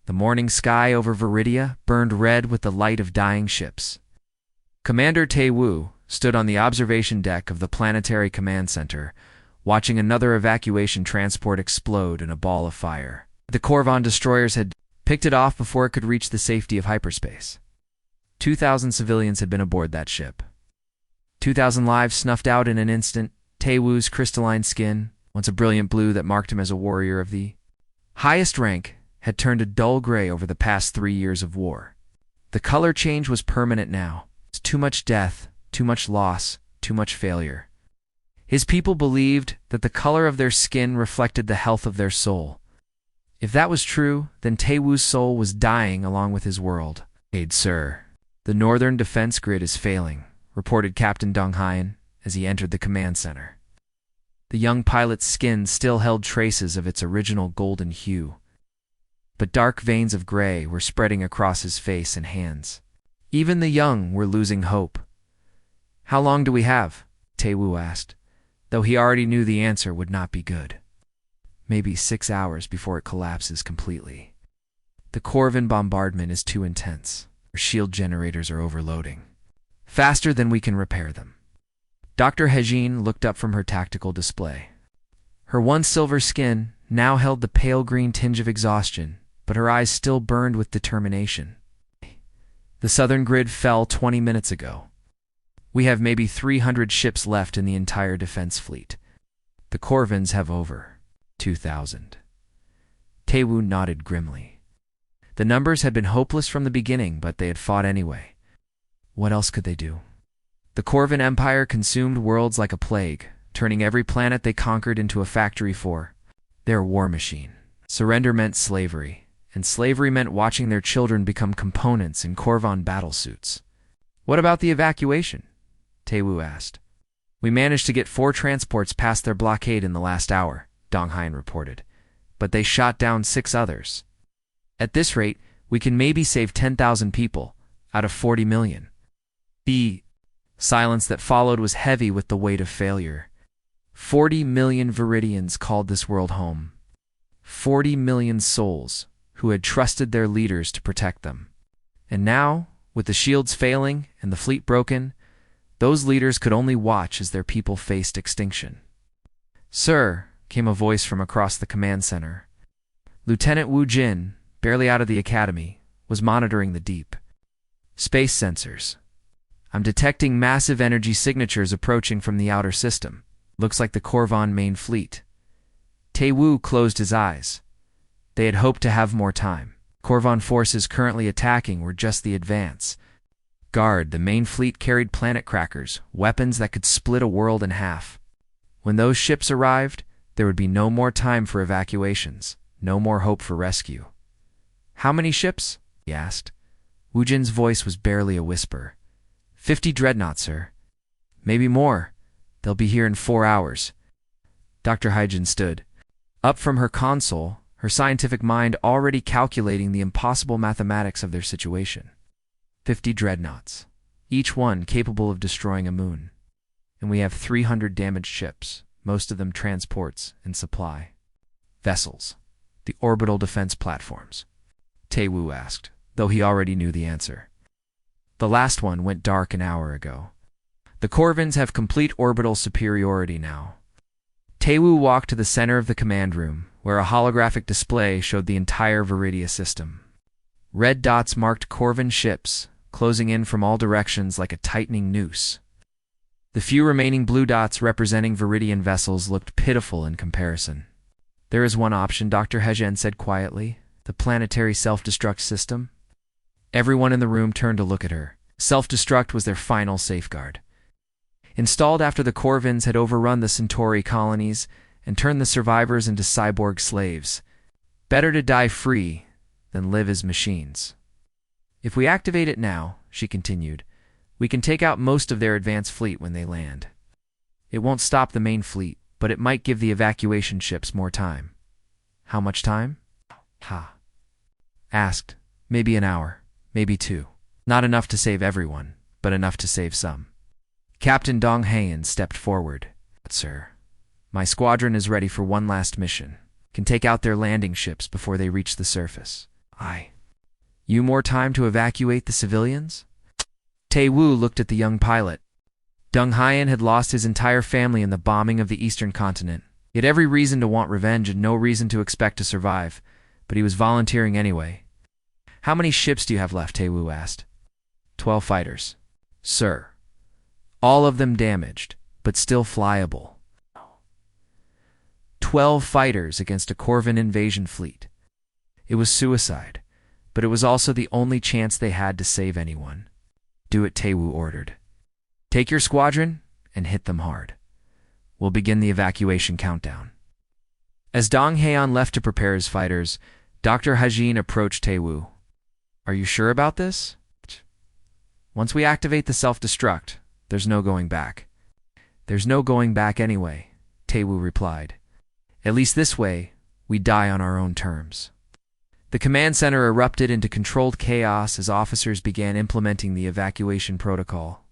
The morning sky over Viridia burned red with the light of dying ships. Commander Tae-woo stood on the observation deck of the Planetary Command Center, watching another evacuation transport explode in a ball of fire. The Korvan destroyers had picked it off before it could reach the safety of hyperspace. 2,000 civilians had been aboard that ship. 2,000 lives snuffed out in an instant. Tae-woo's crystalline skin, once a brilliant blue that marked him as a warrior of the highest rank, had turned a dull gray over the past 3 years of war. The color change was permanent now. It's too much death, too much loss, too much failure. His people believed that the color of their skin reflected the health of their soul. If that was true, then Tae-woo's soul was dying along with his world. "Aid, sir. The northern defense grid is failing," reported Captain Dong-hyun as he entered the command center. The young pilot's skin still held traces of its original golden hue, but dark veins of gray were spreading across his face and hands. Even the young were losing hope. "How long do we have?" Tae-woo asked, though he already knew the answer would not be good. "Maybe 6 hours before it collapses completely. The Korvan bombardment is too intense. Our shield generators are overloading. Faster than we can repair them." Dr. Hejin looked up from her tactical display. Her once silver skin now held the pale green tinge of exhaustion, but her eyes still burned with determination. "The southern grid fell 20 minutes ago. We have maybe 300 ships left in the entire defense fleet. The Korvans have over 2,000. Tae-woo nodded grimly. The numbers had been hopeless from the beginning, but they had fought anyway. What else could they do? The Korvan Empire consumed worlds like a plague, turning every planet they conquered into a factory for their war machine. Surrender meant slavery, and slavery meant watching their children become components in Korvan battlesuits. "What about the evacuation?" Tae-woo asked. "We managed to get 4 transports past their blockade in the last hour," Dong-hyun reported, "but they shot down 6 others. At this rate, we can maybe save 10,000 people out of 40 million. The silence that followed was heavy with the weight of failure. 40 million Viridians called this world home. 40 million souls who had trusted their leaders to protect them. And now, with the shields failing and the fleet broken, those leaders could only watch as their people faced extinction. "Sir," came a voice from across the command center. Lieutenant Woo Jin, barely out of the academy, was monitoring the deep space sensors. "I'm detecting massive energy signatures approaching from the outer system. Looks like the Korvan main fleet." Tae-woo closed his eyes. They had hoped to have more time. Korvan forces currently attacking were just the advance. Guard, the main fleet carried planet crackers, weapons that could split a world in half. When those ships arrived, there would be no more time for evacuations, no more hope for rescue. "How many ships?" he asked. Woojin's voice was barely a whisper. 50 dreadnoughts, sir. "Maybe more. They'll be here in 4 hours." Dr. Hyjin stood up from her console, her scientific mind already calculating the impossible mathematics of their situation. 50 dreadnoughts, each one capable of destroying a moon. And we have 300 damaged ships, most of them transports and supply. "Vessels, the orbital defense platforms?" Tae-woo asked, though he already knew the answer. "The last one went dark an hour ago. The Korvans have complete orbital superiority now." Tae-woo walked to the center of the command room, where a holographic display showed the entire Viridia system. Red dots marked Korvan ships, closing in from all directions like a tightening noose. The few remaining blue dots representing Viridian vessels looked pitiful in comparison. "There is one option," Dr. Hejin said quietly. "The planetary self-destruct system." Everyone in the room turned to look at her. Self-destruct was their final safeguard. Installed after the Korvans had overrun the Centauri colonies and turned the survivors into cyborg slaves. Better to die free than live as machines. "If we activate it now," she continued, "we can take out most of their advanced fleet when they land. It won't stop the main fleet, but it might give the evacuation ships more time." "How much time?" Ha asked. "Maybe an hour, maybe 2. Not enough to save everyone, but enough to save some." Captain Dong-hyun stepped forward. "Sir, my squadron is ready for one last mission. Can take out their landing ships before they reach the surface." You more time to evacuate the civilians? Tae-woo looked at the young pilot. Dong Hyan had lost his entire family in the bombing of the eastern continent. He had every reason to want revenge and no reason to expect to survive, but he was volunteering anyway. How many ships do you have left? Tae-woo asked. 12 fighters. Sir. All of them damaged, but still flyable. 12 fighters against a Corvin invasion fleet. It was suicide, but it was also the only chance they had to save anyone. Do it, Tae-woo ordered. Take your squadron and hit them hard. We'll begin the evacuation countdown. As Dong Haeon left to prepare his fighters, Dr. Hajin approached Tae-woo. Are you sure about this? Once we activate the self-destruct, there's no going back. There's no going back anyway, Tae-woo replied. At least this way, we die on our own terms. The command center erupted into controlled chaos as officers began implementing the evacuation protocol.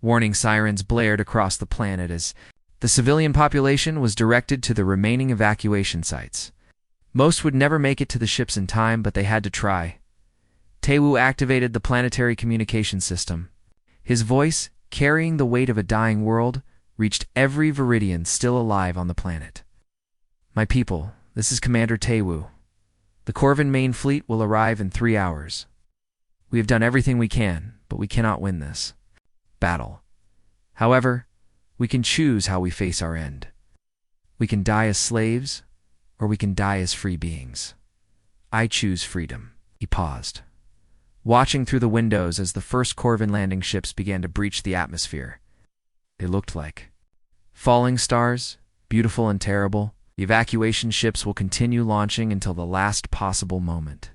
Warning sirens blared across the planet as the civilian population was directed to the remaining evacuation sites. Most would never make it to the ships in time, but they had to try. Tae-woo activated the planetary communication system. His voice, carrying the weight of a dying world, reached every Viridian still alive on the planet. My people, this is Commander Tae-woo. The Corvin main fleet will arrive in 3 hours. We have done everything we can, but we cannot win this battle. However, we can choose how we face our end. We can die as slaves, or we can die as free beings. I choose freedom. He paused, watching through the windows as the first Corvin landing ships began to breach the atmosphere. They looked like falling stars, beautiful and terrible. The evacuation ships will continue launching until the last possible moment.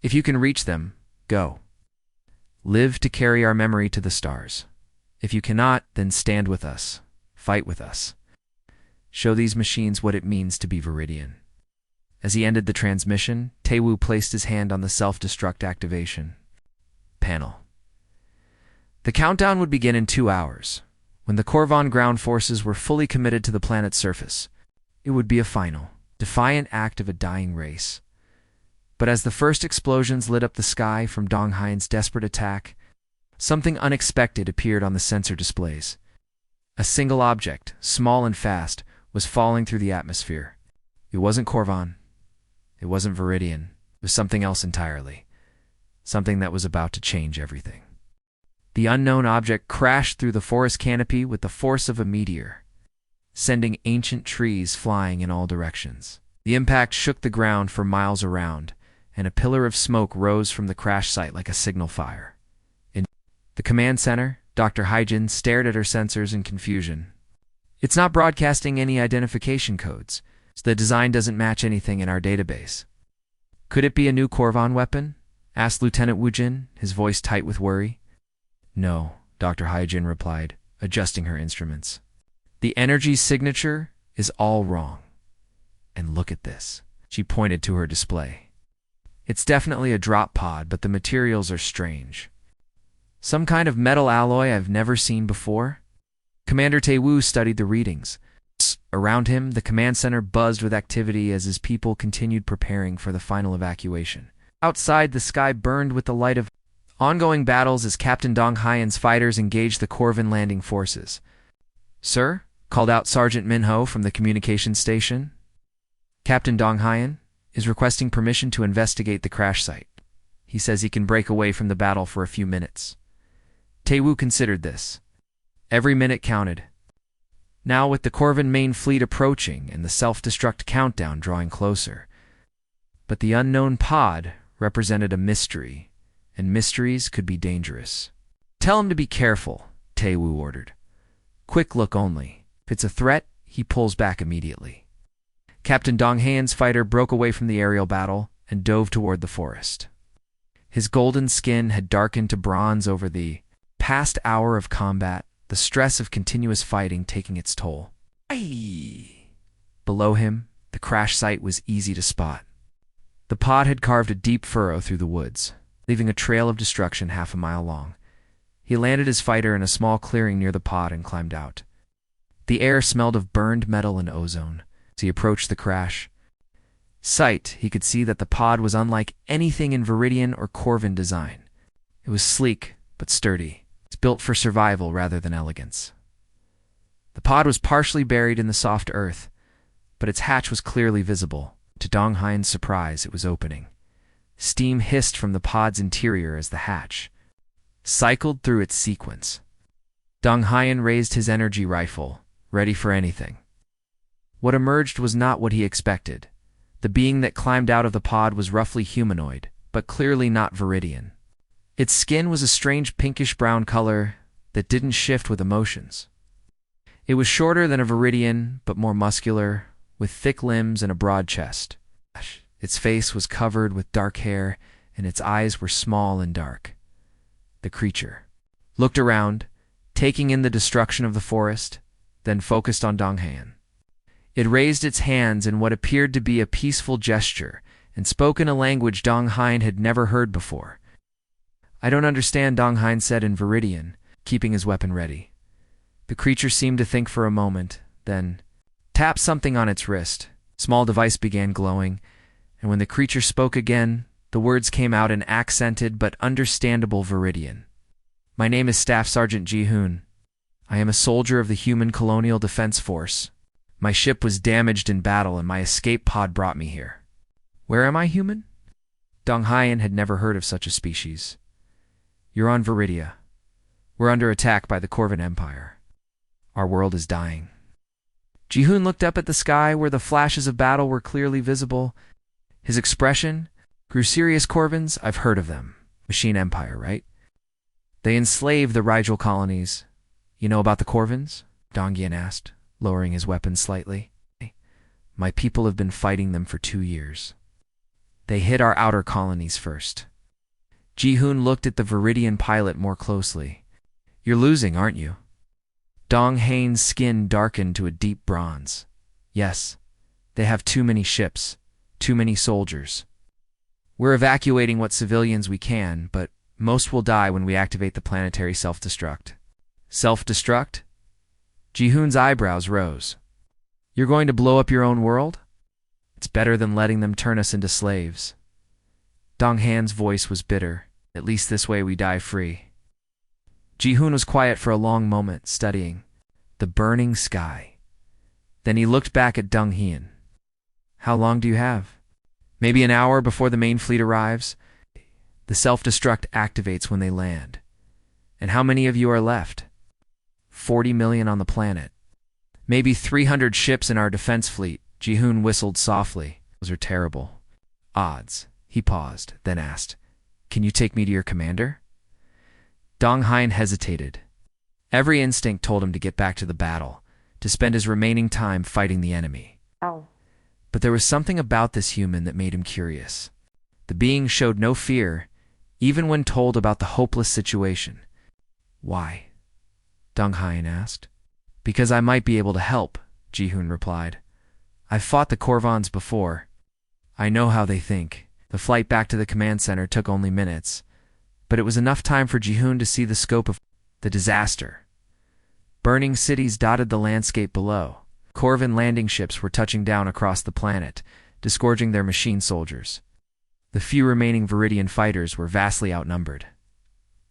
If you can reach them, go. Live to carry our memory to the stars. If you cannot, then stand with us. Fight with us. Show these machines what it means to be Viridian. As he ended the transmission, Tae-woo placed his hand on the self-destruct activation panel. The countdown would begin in 2 hours. When the Corvin ground forces were fully committed to the planet's surface, it would be a final, defiant act of a dying race. But as the first explosions lit up the sky from Dong Hyan's desperate attack, something unexpected appeared on the sensor displays. A single object, small and fast, was falling through the atmosphere. It wasn't Corvin. It wasn't Viridian. It was something else entirely. Something that was about to change everything. The unknown object crashed through the forest canopy with the force of a meteor, sending ancient trees flying in all directions. The impact shook the ground for miles around, and a pillar of smoke rose from the crash site like a signal fire. In the command center, Dr. Hajin stared at her sensors in confusion. It's not broadcasting any identification codes, so the design doesn't match anything in our database. Could it be a new Corvin weapon? Asked Lieutenant Woojin, his voice tight with worry. No, Dr. Hajin replied, adjusting her instruments. The energy signature is all wrong. And look at this. She pointed to her display. It's definitely a drop pod, but the materials are strange. Some kind of metal alloy I've never seen before. Commander Tae-woo studied the readings. Around him, the command center buzzed with activity as his people continued preparing for the final evacuation. Outside, the sky burned with the light of ongoing battles as Captain Dong Hyan's fighters engaged the Corvin landing forces. Sir? Called out Sergeant Min-ho from the communications station. Captain Dong Hyan is requesting permission to investigate the crash site. He says he can break away from the battle for a few minutes. Tae-woo considered this. Every minute counted. Now with the Corvin main fleet approaching and the self-destruct countdown drawing closer. But the unknown pod represented a mystery, and mysteries could be dangerous. Tell him to be careful, Tae-woo ordered. Quick look only. If it's a threat, he pulls back immediately. Captain Dong Hyan's fighter broke away from the aerial battle and dove toward the forest. His golden skin had darkened to bronze over the past hour of combat, the stress of continuous fighting taking its toll. Aye. Below him, the crash site was easy to spot. The pod had carved a deep furrow through the woods, leaving a trail of destruction half a mile long. He landed his fighter in a small clearing near the pod and climbed out. The air smelled of burned metal and ozone as he approached the crash. sight, he could see that the pod was unlike anything in Viridian or Corvin design. It was sleek, but sturdy. It's built for survival rather than elegance. The pod was partially buried in the soft earth, but its hatch was clearly visible. To Dong Hai's surprise, it was opening. Steam hissed from the pod's interior as the hatch cycled through its sequence. Dong Haiyan raised his energy rifle, ready for anything. What emerged was not what he expected. The being that climbed out of the pod was roughly humanoid, but clearly not Viridian. Its skin was a strange pinkish-brown color that didn't shift with emotions. It was shorter than a Viridian, but more muscular, with thick limbs and a broad chest. Its face was covered with dark hair, and its eyes were small and dark. The creature looked around, taking in the destruction of the forest, then focused on Dong Haiyan. It raised its hands in what appeared to be a peaceful gesture, and spoke in a language Dong Haiyan had never heard before. "I don't understand," Dong Haiyan said in Viridian, keeping his weapon ready. The creature seemed to think for a moment, then tapped something on its wrist. A small device began glowing, and when the creature spoke again, the words came out in accented but understandable Viridian. "My name is Staff Sergeant Ji-hoon. I am a soldier of the Human Colonial Defense Force. My ship was damaged in battle and my escape pod brought me here." "Where am I, human?" Dong Haiyan had never heard of such a species. "You're on Viridia. We're under attack by the Corvin Empire. Our world is dying." Ji-hoon looked up at the sky where the flashes of battle were clearly visible. His expression grew serious. "Corvins, I've heard of them. Machine Empire, right? They enslave the Rigel colonies. You know about the Corvins?" Dong Haiyan asked, lowering his weapon slightly. "My people have been fighting them for 2 years. They hit our outer colonies first." Ji-hoon looked at the Viridian pilot more closely. "You're losing, aren't you?" Dong Haiyan's skin darkened to a deep bronze. "Yes, they have too many ships, too many soldiers. We're evacuating what civilians we can, but most will die when we activate the planetary self-destruct." "Self-destruct?" Ji-hoon's eyebrows rose. "You're going to blow up your own world? It's better than letting them turn us into slaves." Dong Haiyan's voice was bitter. "At least this way we die free." Ji-hoon was quiet for a long moment, studying the burning sky. Then he looked back at Dong Haiyan. "How long do you have?" "Maybe an hour before the main fleet arrives. The self-destruct activates when they land." "And how many of you are left?" 40 million on the planet. "Maybe 300 ships in our defense fleet." Ji-hoon whistled softly. "Those are terrible odds." He paused, then asked, "Can you take me to your commander?" Dong Haiyan hesitated. Every instinct told him to get back to the battle, to spend his remaining time fighting the enemy. Oh. But there was something about this human that made him curious. The being showed no fear, even when told about the hopeless situation. "Why?" Dong Haiyan asked. "Because I might be able to help," Ji-hoon replied. "I've fought the Corvans before. I know how they think." The flight back to the command center took only minutes, but it was enough time for Ji-hoon to see the scope of the disaster. Burning cities dotted the landscape below. Corvin landing ships were touching down across the planet, disgorging their machine soldiers. The few remaining Viridian fighters were vastly outnumbered.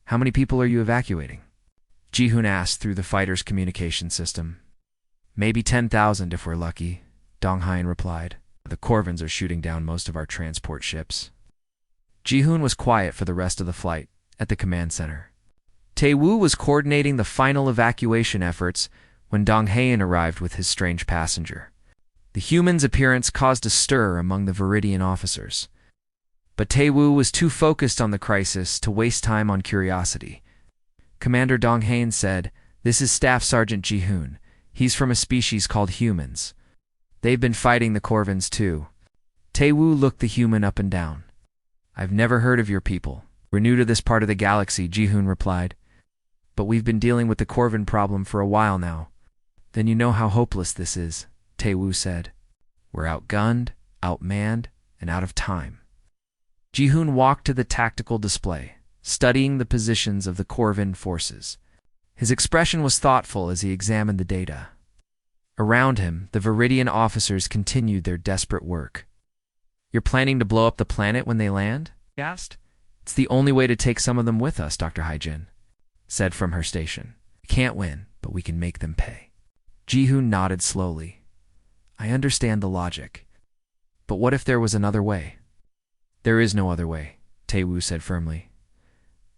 "How many people are you evacuating?" Ji-hoon asked through the fighter's communication system. "Maybe 10,000 if we're lucky," Dong Haiyan replied. "The Corvins are shooting down most of our transport ships." Ji-hoon was quiet for the rest of the flight at the command center. Tae-woo was coordinating the final evacuation efforts when Dong Haiyan arrived with his strange passenger. The human's appearance caused a stir among the Viridian officers. But Tae-woo was too focused on the crisis to waste time on curiosity. Commander Dong Haiyan said, "This is Staff Sergeant Ji-hoon. He's from a species called humans. They've been fighting the Corvins too." Tae-woo looked the human up and down. "I've never heard of your people. We're new to this part of the galaxy," Ji-hoon replied. "But we've been dealing with the Corvin problem for a while now." "Then you know how hopeless this is," Tae-woo said. "We're outgunned, outmanned, and out of time." Ji-hoon walked to the tactical display, studying the positions of the Corvin forces. His expression was thoughtful as he examined the data. Around him, the Viridian officers continued their desperate work. You're planning to blow up the planet when they land? He asked. It's the only way to take some of them with us, Dr. Hyjin said from her station. We can't win, but we can make them pay. Ji-hoon nodded slowly. I understand the logic. But what if there was another way? There is no other way, Tae-woo said firmly.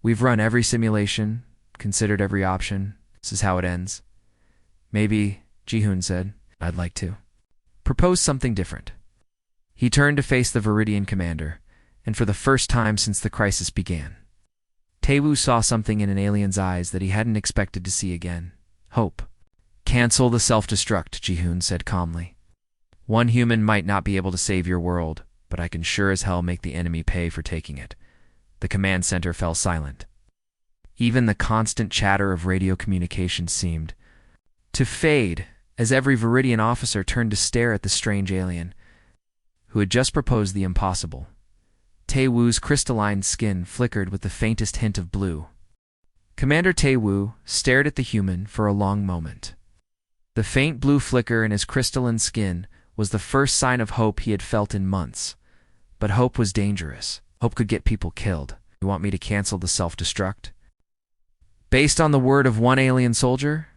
We've run every simulation, considered every option. This is how it ends. Maybe, Ji-hoon said, I'd like to propose something different. He turned to face the Viridian commander, and for the first time since the crisis began, Tae-woo saw something in an alien's eyes that he hadn't expected to see again. Hope. Cancel the self-destruct, Ji-hoon said calmly. One human might not be able to save your world, but I can sure as hell make the enemy pay for taking it. The command center fell silent. Even the constant chatter of radio communication seemed to fade as every Viridian officer turned to stare at the strange alien who had just proposed the impossible. Tae-woo's crystalline skin flickered with the faintest hint of blue. Commander Tae-woo stared at the human for a long moment. The faint blue flicker in his crystalline skin was the first sign of hope he had felt in months. But hope was dangerous. Hope could get people killed. You want me to cancel the self-destruct? Based on the word of one alien soldier?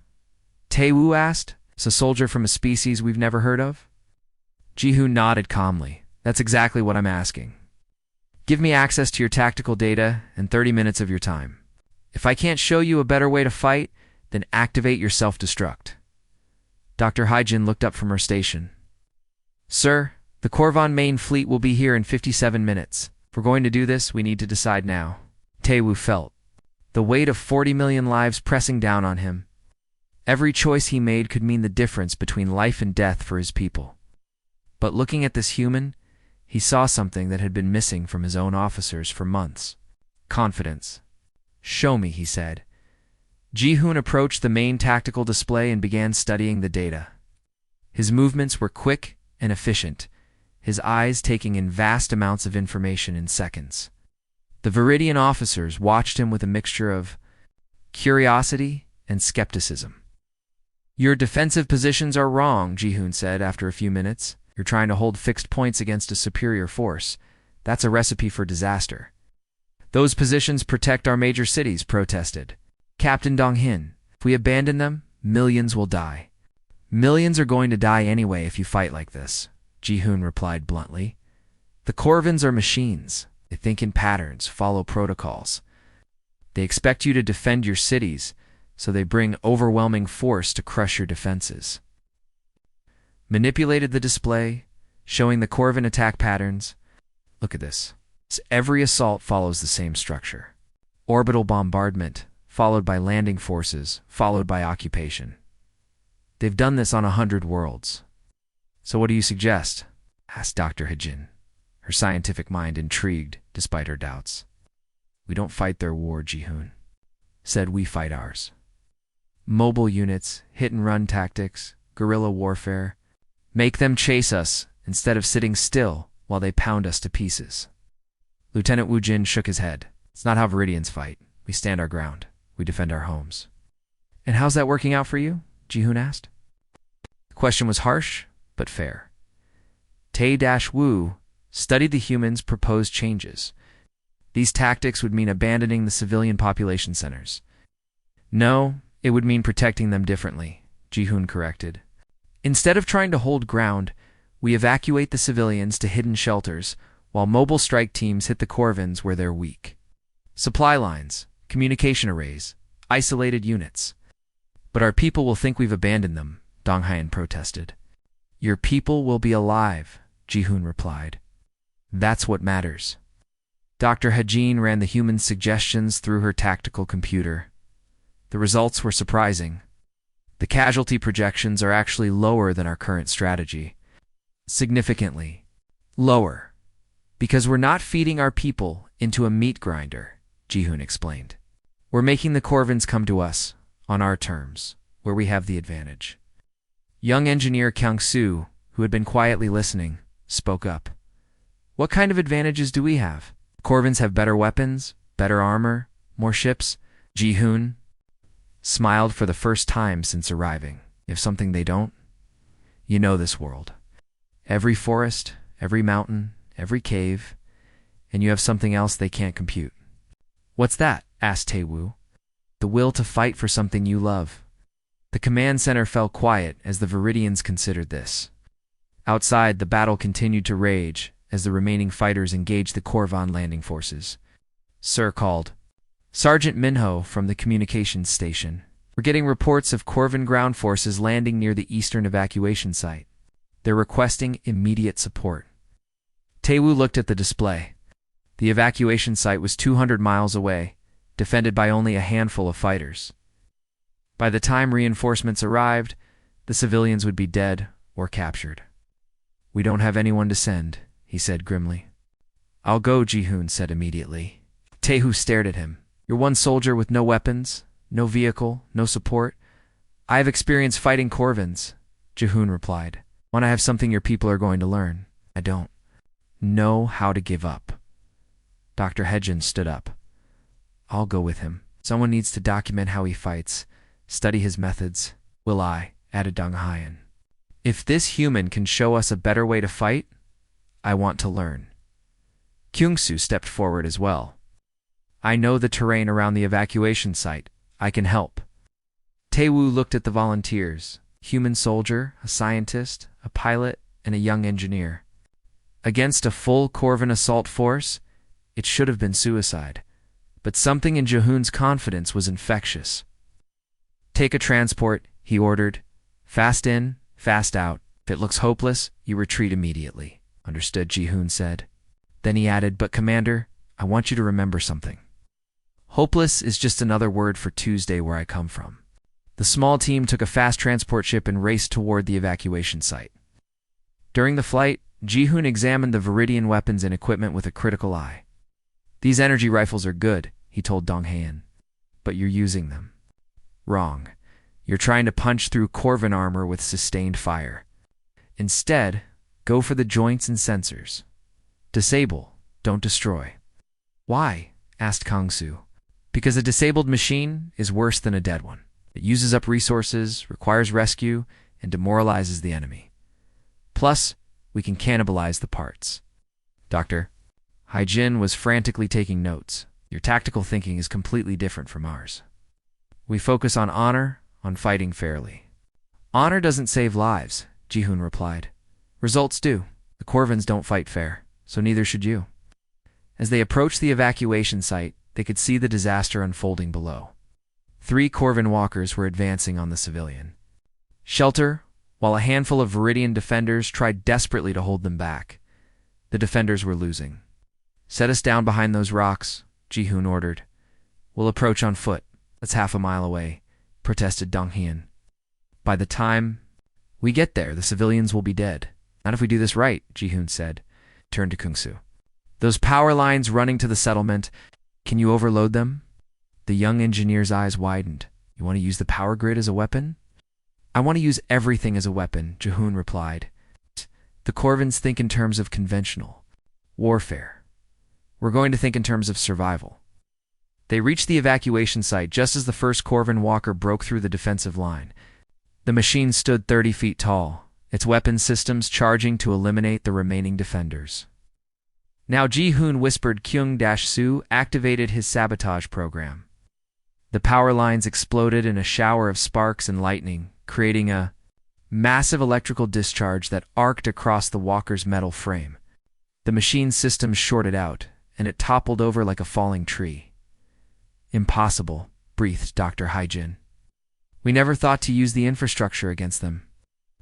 Tae-woo asked. It's a soldier from a species we've never heard of? Ji-hoon nodded calmly. That's exactly what I'm asking. Give me access to your tactical data and 30 minutes of your time. If I can't show you a better way to fight, then activate your self-destruct. Dr. Hyjin looked up from her station. Sir, the Korvan main fleet will be here in 57 minutes. If we're going to do this, we need to decide now. Tae-woo felt the weight of 40 million lives pressing down on him. Every choice he made could mean the difference between life and death for his people. But looking at this human, he saw something that had been missing from his own officers for months. Confidence. Show me, he said. Ji-hoon approached the main tactical display and began studying the data. His movements were quick and efficient, his eyes taking in vast amounts of information in seconds. The Viridian officers watched him with a mixture of curiosity and skepticism. Your defensive positions are wrong, Ji-hoon said after a few minutes. You're trying to hold fixed points against a superior force. That's a recipe for disaster. Those positions protect our major cities, protested Captain Dong-hin. If we abandon them, millions will die. Millions are going to die anyway if you fight like this, Ji-hoon replied bluntly. The Korvans are machines. They think in patterns, follow protocols. They expect you to defend your cities, so they bring overwhelming force to crush your defenses. Manipulated the display, showing the Korvan attack patterns. Look at this. Every assault follows the same structure. Orbital bombardment, followed by landing forces, followed by occupation. They've done this on 100 worlds. So what do you suggest? Asked Dr. Hyjin, her scientific mind intrigued despite her doubts. We don't fight their war, Ji-hoon said. We fight ours. Mobile units, hit-and-run tactics, guerrilla warfare. Make them chase us instead of sitting still while they pound us to pieces. Lieutenant Woo-jin shook his head. It's not how Viridians fight. We stand our ground. We defend our homes. And how's that working out for you? Ji-hoon asked. The question was harsh, but fair. Tae-woo studied the humans' proposed changes. These tactics would mean abandoning the civilian population centers. No, it would mean protecting them differently, Ji-hoon corrected. Instead of trying to hold ground, we evacuate the civilians to hidden shelters, while mobile strike teams hit the Korvans where they're weak. Supply lines, communication arrays, isolated units. But our people will think we've abandoned them, Dong-hyun protested. Your people will be alive, Ji-hoon replied. That's what matters. Dr. Hyjin ran the human's suggestions through her tactical computer. The results were surprising. The casualty projections are actually lower than our current strategy. Significantly lower. Because we're not feeding our people into a meat grinder, Ji-hoon explained. We're making the Korvans come to us, on our terms, where we have the advantage. Young engineer Kyung-soo, who had been quietly listening, spoke up. What kind of advantages do we have? Korvans have better weapons, better armor, more ships. Ji-hoon smiled for the first time since arriving. If something they don't, you know this world. Every forest, every mountain, every cave, and you have something else they can't compute. What's that? Asked Taewoo. The will to fight for something you love. The command center fell quiet as the Viridians considered this. Outside, the battle continued to rage as the remaining fighters engaged the Korvan landing forces. Sir called. Sergeant Minho from the communications station. We're getting reports of Korvan ground forces landing near the eastern evacuation site. They're requesting immediate support. Taewoo looked at the display. The evacuation site was 200 miles away, defended by only a handful of fighters. By the time reinforcements arrived, the civilians would be dead or captured. We don't have anyone to send, he said grimly. I'll go, Ji-hoon said immediately. Taewoo stared at him. You're one soldier with no weapons, no vehicle, no support. I have experience fighting Korvans, Ji-hoon replied. Want to have something your people are going to learn. I don't know how to give up. Dr. Hejin stood up. I'll go with him. Someone needs to document how he fights, study his methods. Will I, added Dong Hyeon. If this human can show us a better way to fight, I want to learn. Kyung-soo stepped forward as well. I know the terrain around the evacuation site. I can help. Taewoo looked at the volunteers. Human soldier, a scientist, a pilot, and a young engineer. Against a full Korvan assault force, it should have been suicide. But something in Ji-hoon's confidence was infectious. Take a transport, he ordered. Fast in, fast out. If it looks hopeless, you retreat immediately. Understood, Ji-hoon said. Then he added, but Commander, I want you to remember something. Hopeless is just another word for Tuesday where I come from. The small team took a fast transport ship and raced toward the evacuation site. During the flight, Ji-hoon examined the Viridian weapons and equipment with a critical eye. These energy rifles are good, he told Dong Hyeon, but you're using them wrong. You're trying to punch through Korvan armor with sustained fire. Instead, go for the joints and sensors. Disable, don't destroy. Why? Asked Kang-soo. Because a disabled machine is worse than a dead one. It uses up resources, requires rescue, and demoralizes the enemy. Plus, we can cannibalize the parts. Dr. Haijin was frantically taking notes. Your tactical thinking is completely different from ours. We focus on honor, on fighting fairly. Honor doesn't save lives, Ji-hoon replied. Results do. The Korvans don't fight fair, so neither should you. As they approached the evacuation site, they could see the disaster unfolding below. 3 Korvan walkers were advancing on the civilian shelter, while a handful of Viridian defenders tried desperately to hold them back. The defenders were losing. Set us down behind those rocks, Ji-hoon ordered. We'll approach on foot. That's half a mile away, protested Dong Hyeon. By the time we get there, the civilians will be dead. Not if we do this right, Ji-hoon said. Turned to Kung-soo. Those power lines running to the settlement, can you overload them? The young engineer's eyes widened. You want to use the power grid as a weapon? I want to use everything as a weapon, Ji-hoon replied. The Korvans think in terms of conventional warfare. We're going to think in terms of survival. They reached the evacuation site just as the first Korvan walker broke through the defensive line. The machine stood 30 feet tall, its weapon systems charging to eliminate the remaining defenders. Now Ji-hoon whispered Kyung-soo activated his sabotage program. The power lines exploded in a shower of sparks and lightning, creating a massive electrical discharge that arced across the walker's metal frame. The machine's systems shorted out, and it toppled over like a falling tree. Impossible, breathed Dr. Haijin. We never thought to use the infrastructure against them.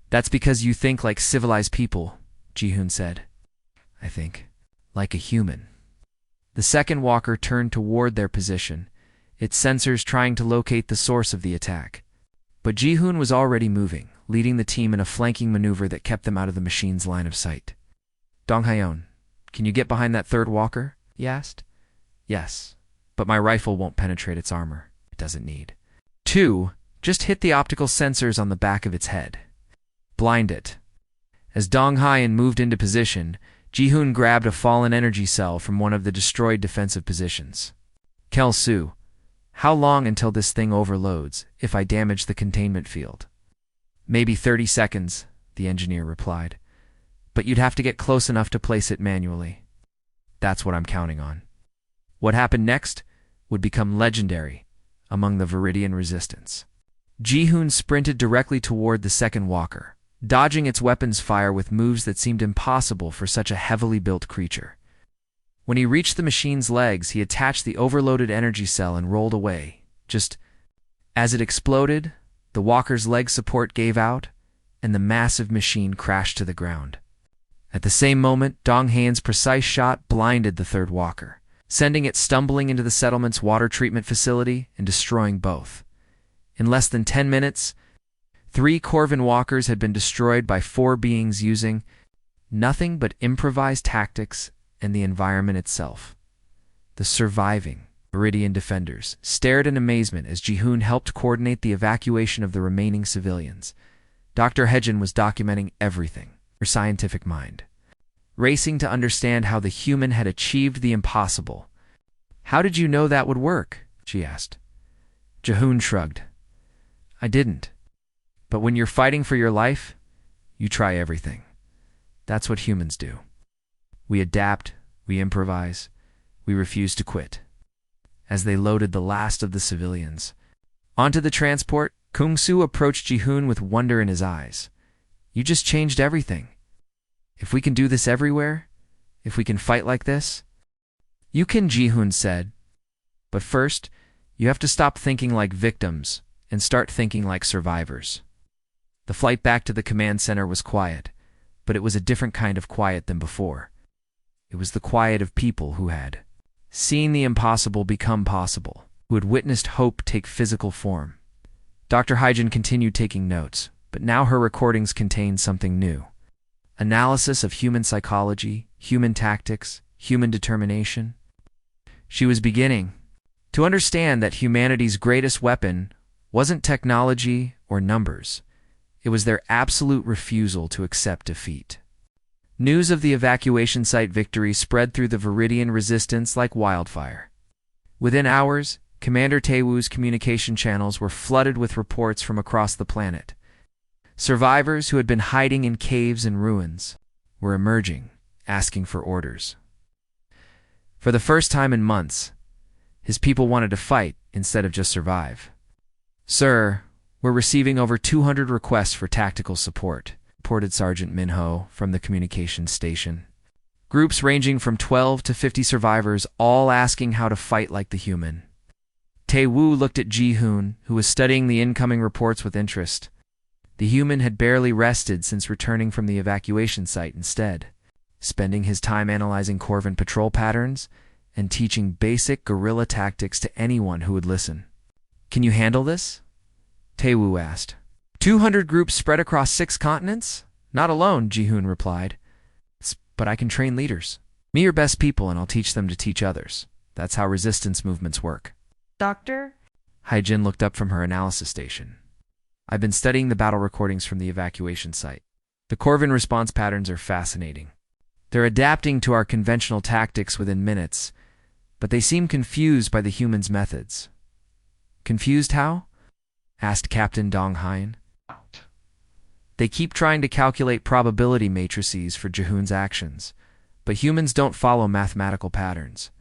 That's because you think like civilized people, Ji-hoon said. I think like a human. The second walker turned toward their position, its sensors trying to locate the source of the attack. But Ji-hoon was already moving, leading the team in a flanking maneuver that kept them out of the machine's line of sight. Dong Hyeon, can you get behind that third walker? He asked. Yes, but my rifle won't penetrate its armor. It doesn't need. 2, just hit the optical sensors on the back of its head. Blind it. As Dong Hyeon moved into position, Ji-hoon grabbed a fallen energy cell from one of the destroyed defensive positions. Kel-soo, how long until this thing overloads if I damage the containment field? Maybe 30 seconds, the engineer replied. but you'd have to get close enough to place it manually. That's what I'm counting on. What happened next would become legendary among the Viridian resistance. Ji-hoon sprinted directly toward the second walker, dodging its weapon's fire with moves that seemed impossible for such a heavily built creature. When he reached the machine's legs, he attached the overloaded energy cell and rolled away. Just as it exploded, the walker's leg support gave out, and the massive machine crashed to the ground. At the same moment, Dong Haen's precise shot blinded the third walker, sending it stumbling into the settlement's water treatment facility and destroying both. In less than 10 minutes, 3 Corvin walkers had been destroyed by 4 beings using nothing but improvised tactics and the environment itself. The surviving Viridian defenders stared in amazement as Ji-hoon helped coordinate the evacuation of the remaining civilians. Dr. Hejin was documenting everything, her scientific mind, racing to understand how the human had achieved the impossible. "How did you know that would work?" she asked. Ji-hoon shrugged. "I didn't. But when you're fighting for your life, you try everything. That's what humans do. We adapt, we improvise, we refuse to quit." As they loaded the last of the civilians onto the transport, Kung-soo approached Ji-hoon with wonder in his eyes. "You just changed everything. If we can do this everywhere, if we can fight like this..." "You can," Ji-hoon said. "But first, you have to stop thinking like victims and start thinking like survivors." The flight back to the command center was quiet, but it was a different kind of quiet than before. It was the quiet of people who had seen the impossible become possible, who had witnessed hope take physical form. Dr. Hyjin continued taking notes, but now her recordings contained something new. Analysis of human psychology, human tactics, human determination. She was beginning to understand that humanity's greatest weapon wasn't technology or numbers. It was their absolute refusal to accept defeat. News of the evacuation site victory spread through the Viridian resistance like wildfire. Within hours, Commander Taewoo's communication channels were flooded with reports from across the planet. Survivors who had been hiding in caves and ruins were emerging, asking for orders. For the first time in months, his people wanted to fight instead of just survive. "Sir, we're receiving over 200 requests for tactical support," reported Sergeant Minho from the communications station. "Groups ranging from 12 to 50 survivors, all asking how to fight like the human." Taewoo looked at Ji-hoon, who was studying the incoming reports with interest. The human had barely rested since returning from the evacuation site instead, spending his time analyzing Corvin patrol patterns and teaching basic guerrilla tactics to anyone who would listen. "Can you handle this?" Taewoo asked. 200 groups spread across 6 continents? Not alone, Ji-hoon replied. But I can train leaders. Me your best people and I'll teach them to teach others. That's how resistance movements work. Doctor? Hyjin looked up from her analysis station. I've been studying the battle recordings from the evacuation site. The Corvin response patterns are fascinating. They're adapting to our conventional tactics within minutes, but they seem confused by the humans' methods. Confused how? Asked Captain Dong Haen. They keep trying to calculate probability matrices for Ji-hoon's actions, but humans don't follow mathematical patterns.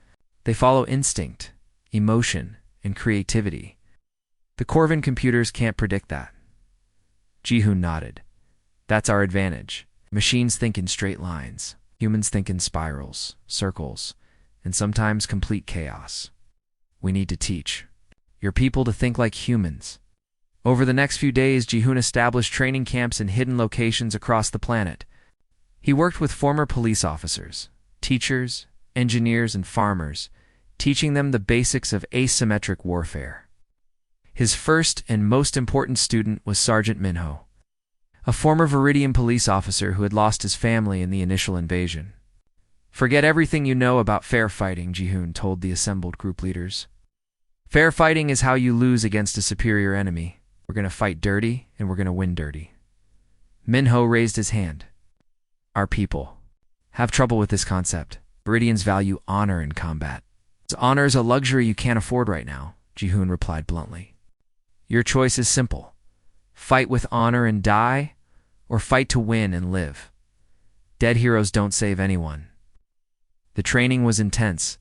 They follow instinct, emotion, and creativity. The Corvin computers can't predict that. Ji-hoon nodded. That's our advantage. Machines think in straight lines. Humans think in spirals, circles, and sometimes complete chaos. We need to teach your people to think like humans. Over the next few days, Ji-hoon established training camps in hidden locations across the planet. He worked with former police officers, teachers, engineers, and farmers, teaching them the basics of asymmetric warfare. His first and most important student was Sergeant Minho, a former Viridian police officer who had lost his family in the initial invasion. Forget everything you know about fair fighting, Ji-hoon told the assembled group leaders. Fair fighting is how you lose against a superior enemy. We're going to fight dirty, and we're going to win dirty. Minho raised his hand. Our people have trouble with this concept. Viridians value honor in combat. Honor is a luxury you can't afford right now, Ji-hoon replied bluntly. Your choice is simple. Fight with honor and die, or fight to win and live. Dead heroes don't save anyone. The training was intense.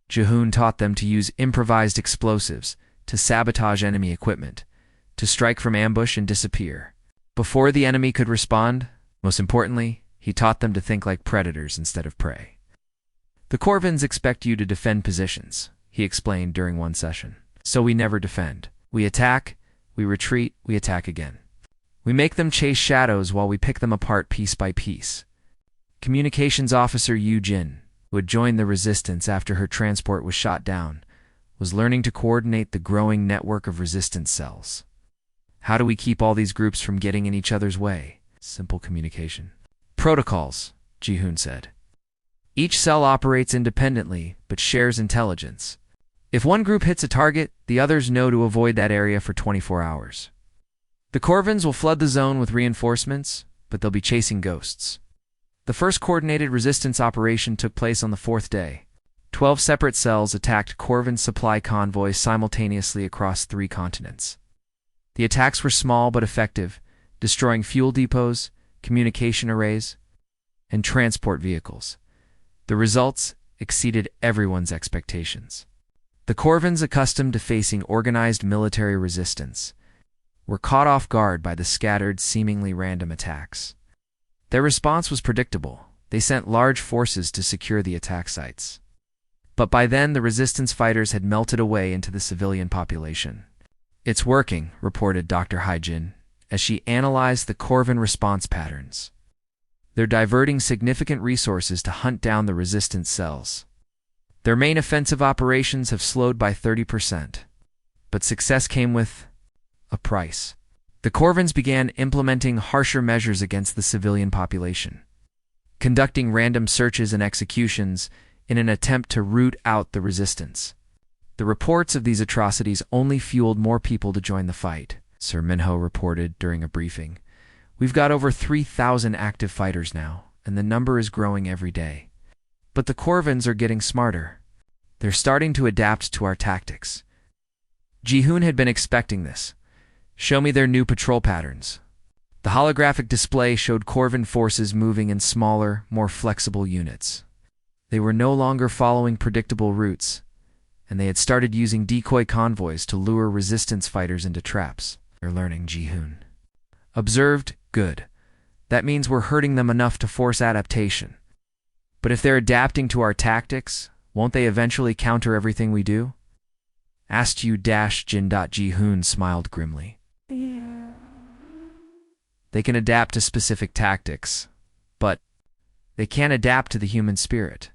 Ji-hoon taught them to use improvised explosives, to sabotage enemy equipment, to strike from ambush and disappear. Before the enemy could respond, most importantly, he taught them to think like predators instead of prey. The Corvins expect you to defend positions, he explained during one session. So we never defend. We attack, we retreat, we attack again. We make them chase shadows while we pick them apart piece by piece. Communications officer Yu Jin, who had joined the resistance after her transport was shot down, was learning to coordinate the growing network of resistance cells. How do we keep all these groups from getting in each other's way? Simple communication. Protocols, Ji-hoon said. Each cell operates independently, but shares intelligence. If one group hits a target, the others know to avoid that area for 24 hours. The Corvins will flood the zone with reinforcements, but they'll be chasing ghosts. The first coordinated resistance operation took place on the 4th day. 12 separate cells attacked Corvin supply convoys simultaneously across 3 continents. The attacks were small but effective, destroying fuel depots, communication arrays, and transport vehicles. The results exceeded everyone's expectations. The Corvins, accustomed to facing organized military resistance, were caught off guard by the scattered, seemingly random attacks. Their response was predictable. They sent large forces to secure the attack sites. But by then, the resistance fighters had melted away into the civilian population. It's working, reported Dr. Haijin, as she analyzed the Corvin response patterns. They're diverting significant resources to hunt down the resistance cells. Their main offensive operations have slowed by 30%. But success came with a price. The Corvins began implementing harsher measures against the civilian population, conducting random searches and executions in an attempt to root out the resistance. The reports of these atrocities only fueled more people to join the fight, Sir Minho reported during a briefing. We've got over 3,000 active fighters now, and the number is growing every day. But the Corvins are getting smarter. They're starting to adapt to our tactics. Ji-hoon had been expecting this. Show me their new patrol patterns. The holographic display showed Corvin forces moving in smaller, more flexible units. They were no longer following predictable routes, and they had started using decoy convoys to lure resistance fighters into traps. They're learning, Ji-hoon. Observed, good. That means we're hurting them enough to force adaptation. But if they're adapting to our tactics, won't they eventually counter everything we do? Asked Yu-Jin. Ji-hoon smiled grimly. They can adapt to specific tactics, but they can't adapt to the human spirit.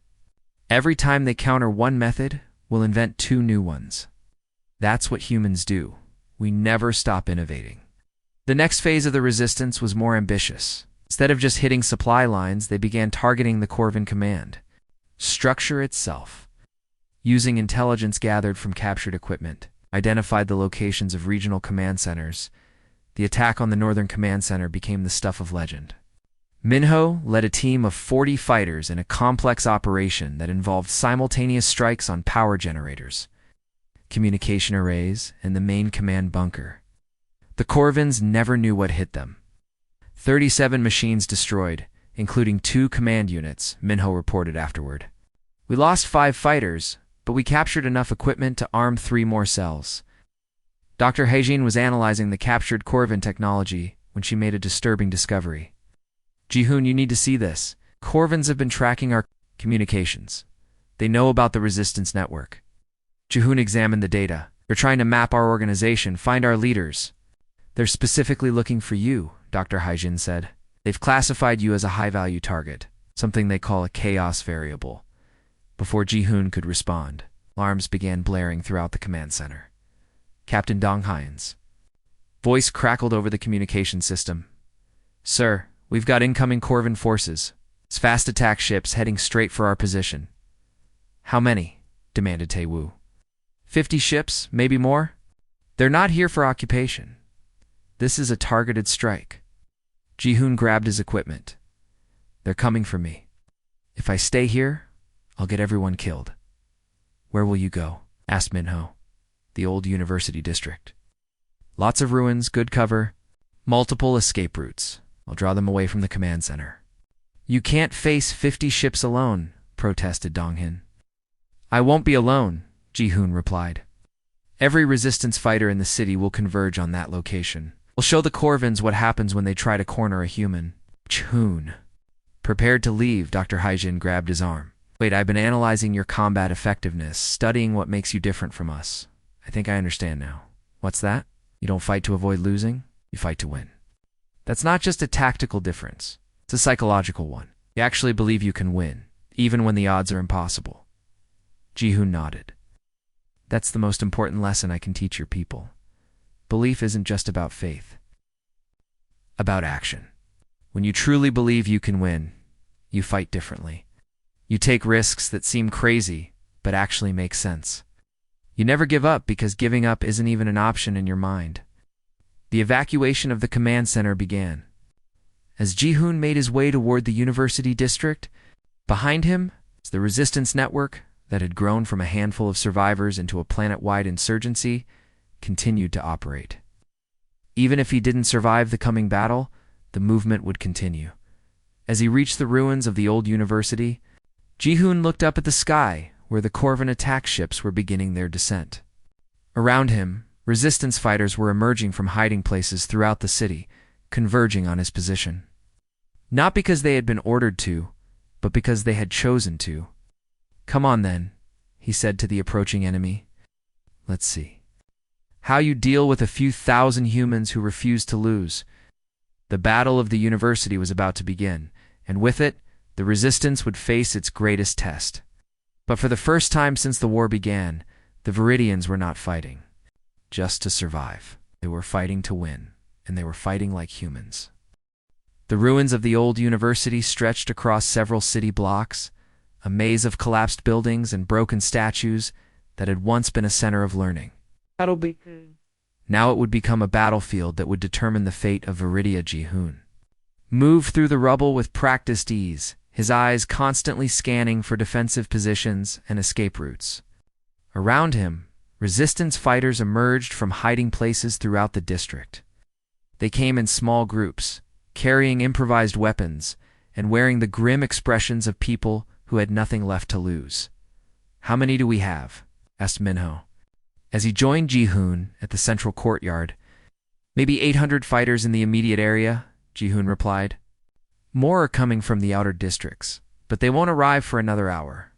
Every time they counter one method, we'll invent 2 new ones. That's what humans do. We never stop innovating. The next phase of the resistance was more ambitious. Instead of just hitting supply lines, they began targeting the Corvin command structure itself. Using intelligence gathered from captured equipment, identified the locations of regional command centers. The attack on the Northern Command Center became the stuff of legend. Minho led a team of 40 fighters in a complex operation that involved simultaneous strikes on power generators, communication arrays, and the main command bunker. The Corvins never knew what hit them. 37 machines destroyed, including 2 command units, Minho reported afterward. We lost 5 fighters, but we captured enough equipment to arm 3 more cells. Dr. Haijin was analyzing the captured Corvin technology when she made a disturbing discovery. Ji-hoon, you need to see this. Corvins have been tracking our communications. They know about the resistance network. Ji-hoon examined the data. They're trying to map our organization, find our leaders. They're specifically looking for you, Dr. Haijin said. They've classified you as a high-value target, something they call a chaos variable. Before Ji-hoon could respond, alarms began blaring throughout the command center. Captain Dong Hyun's voice crackled over the communication system. Sir, we've got incoming Corvin forces. It's fast attack ships heading straight for our position. How many? Demanded Tae-woo. 50 ships, maybe more? They're not here for occupation. This is a targeted strike. Ji-hoon grabbed his equipment. They're coming for me. If I stay here, I'll get everyone killed. Where will you go? Asked Minho. The old university district. Lots of ruins, good cover, multiple escape routes. I'll draw them away from the command center. You can't face 50 ships alone, protested Donghin. I won't be alone, Ji-hoon replied. Every resistance fighter in the city will converge on that location. We'll show the Corvins what happens when they try to corner a human. Ji-hoon. Prepared to leave, Dr. Haijin grabbed his arm. Wait, I've been analyzing your combat effectiveness, studying what makes you different from us. I think I understand now. What's that? You don't fight to avoid losing, you fight to win. That's not just a tactical difference. It's a psychological one. You actually believe you can win, even when the odds are impossible. Ji-hoon nodded. That's the most important lesson I can teach your people. Belief isn't just about faith. About action. When you truly believe you can win, you fight differently. You take risks that seem crazy, but actually make sense. You never give up because giving up isn't even an option in your mind. The evacuation of the command center began. As Ji-hoon made his way toward the university district, behind him, the resistance network that had grown from a handful of survivors into a planet-wide insurgency continued to operate. Even if he didn't survive the coming battle, the movement would continue. As he reached the ruins of the old university, Ji-hoon looked up at the sky where the Corvin attack ships were beginning their descent. Around him, resistance fighters were emerging from hiding places throughout the city, converging on his position. Not because they had been ordered to, but because they had chosen to. Come on then, he said to the approaching enemy. Let's see how you deal with a few thousand humans who refuse to lose. The battle of the university was about to begin, and with it, the resistance would face its greatest test. But for the first time since the war began, the Viridians were not fighting just to survive. They were fighting to win, and they were fighting like humans. The ruins of the old university stretched across several city blocks, a maze of collapsed buildings and broken statues that had once been a center of learning. Now it would become a battlefield that would determine the fate of Viridia Ji-hoon. Moved through the rubble with practiced ease, his eyes constantly scanning for defensive positions and escape routes. Around him, resistance fighters emerged from hiding places throughout the district. They came in small groups, carrying improvised weapons and wearing the grim expressions of people who had nothing left to lose. How many do we have? Asked Minho. As he joined Ji-hoon at the central courtyard. Maybe 800 fighters in the immediate area, Ji-hoon replied. More are coming from the outer districts, but they won't arrive for another hour.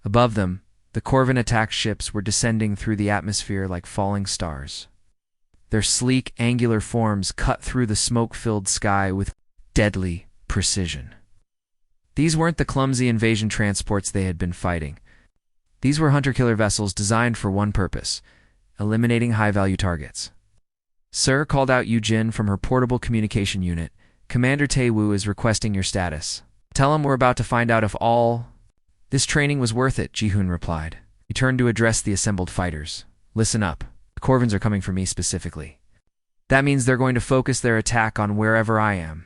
Above them, the Corvin attack ships were descending through the atmosphere like falling stars. Their sleek, angular forms cut through the smoke-filled sky with deadly precision. These weren't the clumsy invasion transports they had been fighting. These were hunter-killer vessels designed for one purpose, eliminating high-value targets. Sir, called out Yu-jin from her portable communication unit, Commander Tae-woo is requesting your status. Tell him we're about to find out if all... This training was worth it, Ji-hoon replied. He turned to address the assembled fighters. Listen up. The Corvins are coming for me specifically. That means they're going to focus their attack on wherever I am.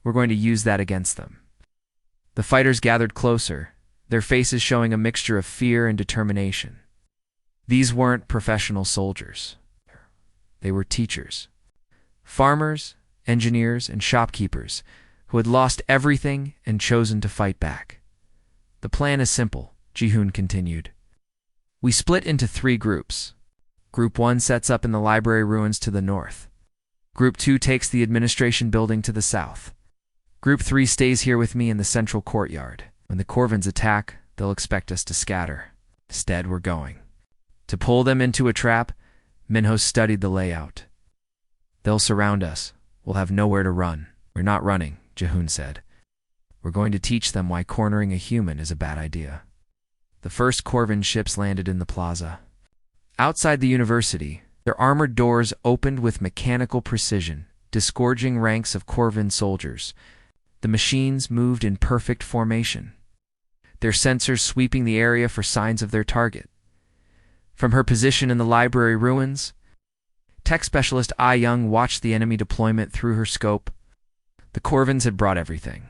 We're going to use that against them. The fighters gathered closer, their faces showing a mixture of fear and determination. These weren't professional soldiers. They were teachers. Farmers, engineers, and shopkeepers who had lost everything and chosen to fight back. The plan is simple, Ji-hoon continued. We split into 3 groups. Group 1 sets up in the library ruins to the north. Group 2 takes the administration building to the south. Group 3 stays here with me in the central courtyard. When the Corvins attack, they'll expect us to scatter. Instead, we're going to pull them into a trap. Minho studied the layout. They'll surround us. We'll have nowhere to run. We're not running, Ji-hoon said. We're going to teach them why cornering a human is a bad idea. The first Corvin ships landed in the plaza. Outside the university, their armored doors opened with mechanical precision, disgorging ranks of Corvin soldiers. The machines moved in perfect formation, their sensors sweeping the area for signs of their target. From her position in the library ruins, tech specialist Ah Young watched the enemy deployment through her scope. The Corvins had brought everything.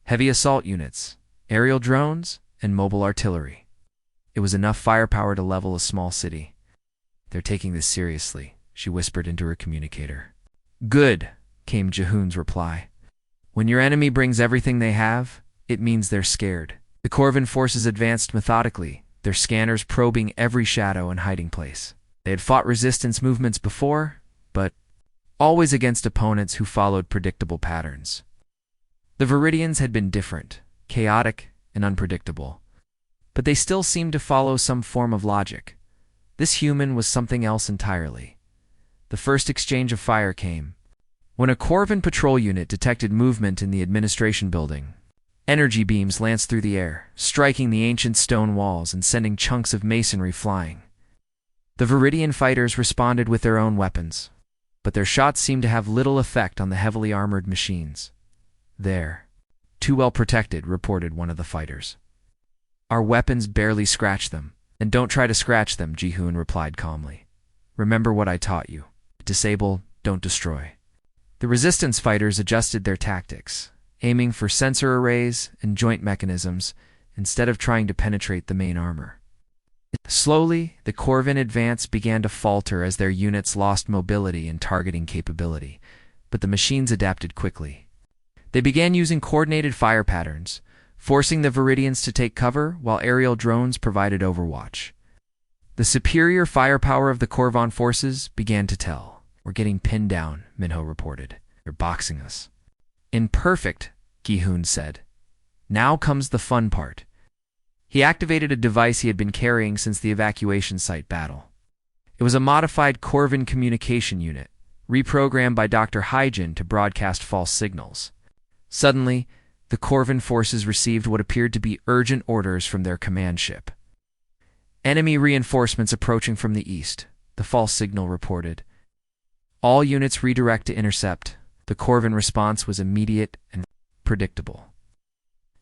Heavy assault units, aerial drones, and mobile artillery. It was enough firepower to level a small city. They're taking this seriously, she whispered into her communicator. Good, came Ji-hoon's reply. When your enemy brings everything they have, it means they're scared. The Corvin forces advanced methodically, their scanners probing every shadow and hiding place. They had fought resistance movements before, but always against opponents who followed predictable patterns. The Viridians had been different, chaotic, and unpredictable, but they still seemed to follow some form of logic. This human was something else entirely. The first exchange of fire came when a Corvin patrol unit detected movement in the administration building. Energy beams lanced through the air, striking the ancient stone walls and sending chunks of masonry flying. The Viridian fighters responded with their own weapons, but their shots seemed to have little effect on the heavily armored machines. "They're too well protected," reported one of the fighters. "Our weapons barely scratch them." "And don't try to scratch them," Ji-hoon replied calmly. "Remember what I taught you. Disable, don't destroy." The resistance fighters adjusted their tactics, aiming for sensor arrays and joint mechanisms instead of trying to penetrate the main armor. Slowly, the Corvin advance began to falter as their units lost mobility and targeting capability, but the machines adapted quickly. They began using coordinated fire patterns, forcing the Viridians to take cover while aerial drones provided overwatch. The superior firepower of the Corvin forces began to tell. "We're getting pinned down," Minho reported. "They're boxing us." "Imperfect," Gi-hoon said. "Now comes the fun part." He activated a device he had been carrying since the evacuation site battle. It was a modified Corvin communication unit, reprogrammed by Dr. Hyjin to broadcast false signals. Suddenly, the Corvin forces received what appeared to be urgent orders from their command ship. "Enemy reinforcements approaching from the east," the false signal reported. "All units redirect to intercept." The Corvin response was immediate and predictable.